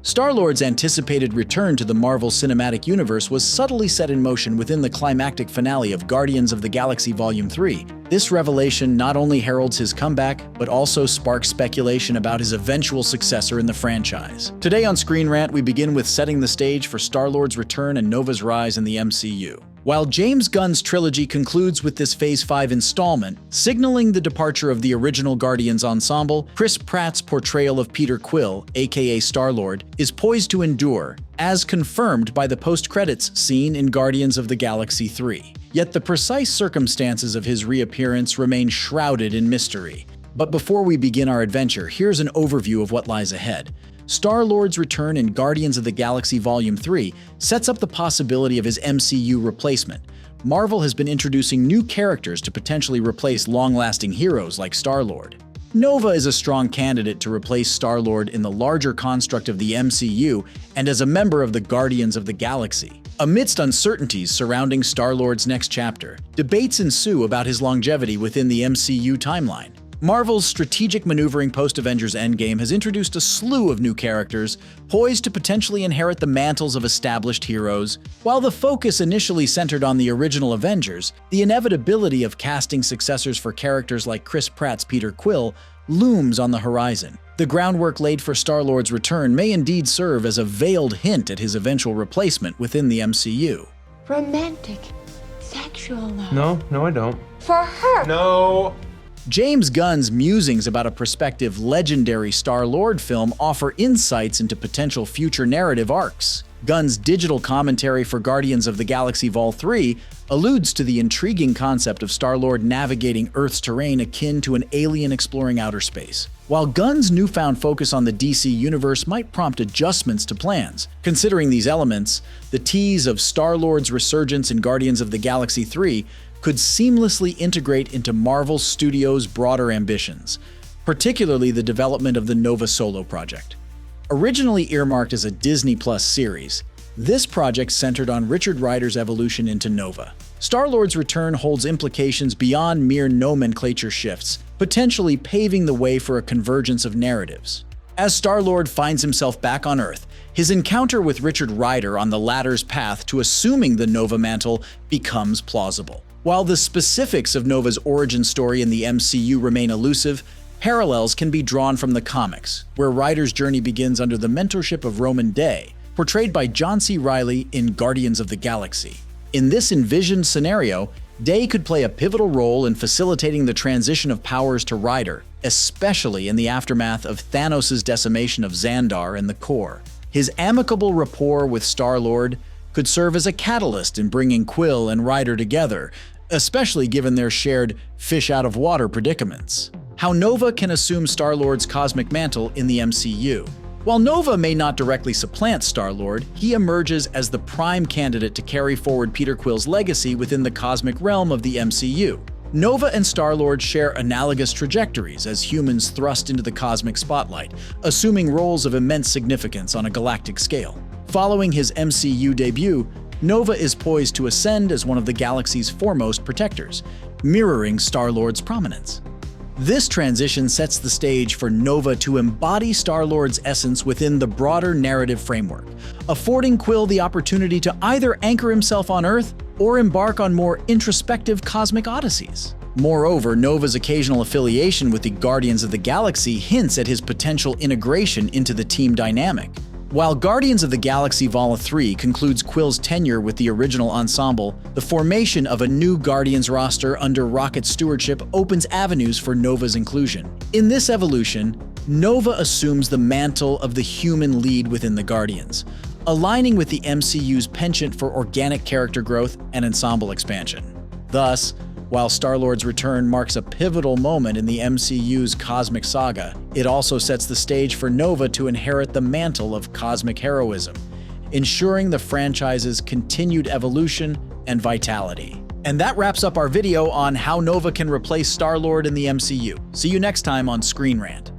Star-Lord's anticipated return to the Marvel Cinematic Universe was subtly set in motion within the climactic finale of Guardians of the Galaxy Volume 3. This revelation not only heralds his comeback, but also sparks speculation about his eventual successor in the franchise. Today on Screen Rant, we begin with setting the stage for Star-Lord's return and Nova's rise in the MCU. While James Gunn's trilogy concludes with this Phase 5 installment, signaling the departure of the original Guardians ensemble, Chris Pratt's portrayal of Peter Quill, aka Star-Lord, is poised to endure, as confirmed by the post-credits scene in Guardians of the Galaxy 3. Yet the precise circumstances of his reappearance remain shrouded in mystery. But before we begin our adventure, here's an overview of what lies ahead. Star-Lord's return in Guardians of the Galaxy Volume 3 sets up the possibility of his MCU replacement. Marvel has been introducing new characters to potentially replace long-lasting heroes like Star-Lord. Nova is a strong candidate to replace Star-Lord in the larger construct of the MCU and as a member of the Guardians of the Galaxy. Amidst uncertainties surrounding Star-Lord's next chapter, debates ensue about his longevity within the MCU timeline. Marvel's strategic maneuvering post-Avengers Endgame has introduced a slew of new characters, poised to potentially inherit the mantles of established heroes. While the focus initially centered on the original Avengers, the inevitability of casting successors for characters like Chris Pratt's Peter Quill looms on the horizon. The groundwork laid for Star-Lord's return may indeed serve as a veiled hint at his eventual replacement within the MCU. Romantic, sexual love. No, I don't. For her. No. James Gunn's musings about a prospective legendary Star-Lord film offer insights into potential future narrative arcs. Gunn's digital commentary for Guardians of the Galaxy Vol. 3 alludes to the intriguing concept of Star-Lord navigating Earth's terrain akin to an alien exploring outer space. While Gunn's newfound focus on the DC universe might prompt adjustments to plans, considering these elements, the tease of Star-Lord's resurgence in Guardians of the Galaxy 3 could seamlessly integrate into Marvel Studios' broader ambitions, particularly the development of the Nova Solo project. Originally earmarked as a Disney Plus series, this project centered on Richard Rider's evolution into Nova. Star-Lord's return holds implications beyond mere nomenclature shifts, potentially paving the way for a convergence of narratives. As Star-Lord finds himself back on Earth, his encounter with Richard Rider on the latter's path to assuming the Nova mantle becomes plausible. While the specifics of Nova's origin story in the MCU remain elusive, parallels can be drawn from the comics, where Rider's journey begins under the mentorship of Roman Day, portrayed by John C. Reilly in Guardians of the Galaxy. In this envisioned scenario, Day could play a pivotal role in facilitating the transition of powers to Rider, especially in the aftermath of Thanos' decimation of Xandar and the Core. His amicable rapport with Star-Lord could serve as a catalyst in bringing Quill and Rider together, especially given their shared fish-out-of-water predicaments. How Nova can assume Star-Lord's cosmic mantle in the MCU. While Nova may not directly supplant Star-Lord, he emerges as the prime candidate to carry forward Peter Quill's legacy within the cosmic realm of the MCU. Nova and Star-Lord share analogous trajectories as humans thrust into the cosmic spotlight, assuming roles of immense significance on a galactic scale. Following his MCU debut, Nova is poised to ascend as one of the galaxy's foremost protectors, mirroring Star-Lord's prominence. This transition sets the stage for Nova to embody Star-Lord's essence within the broader narrative framework, affording Quill the opportunity to either anchor himself on Earth or embark on more introspective cosmic odysseys. Moreover, Nova's occasional affiliation with the Guardians of the Galaxy hints at his potential integration into the team dynamic. While Guardians of the Galaxy Vol. 3 concludes Quill's tenure with the original ensemble, the formation of a new Guardians roster under Rocket's stewardship opens avenues for Nova's inclusion. In this evolution, Nova assumes the mantle of the human lead within the Guardians, aligning with the MCU's penchant for organic character growth and ensemble expansion. Thus, while Star-Lord's return marks a pivotal moment in the MCU's cosmic saga, it also sets the stage for Nova to inherit the mantle of cosmic heroism, ensuring the franchise's continued evolution and vitality. And that wraps up our video on how Nova can replace Star-Lord in the MCU. See you next time on Screen Rant.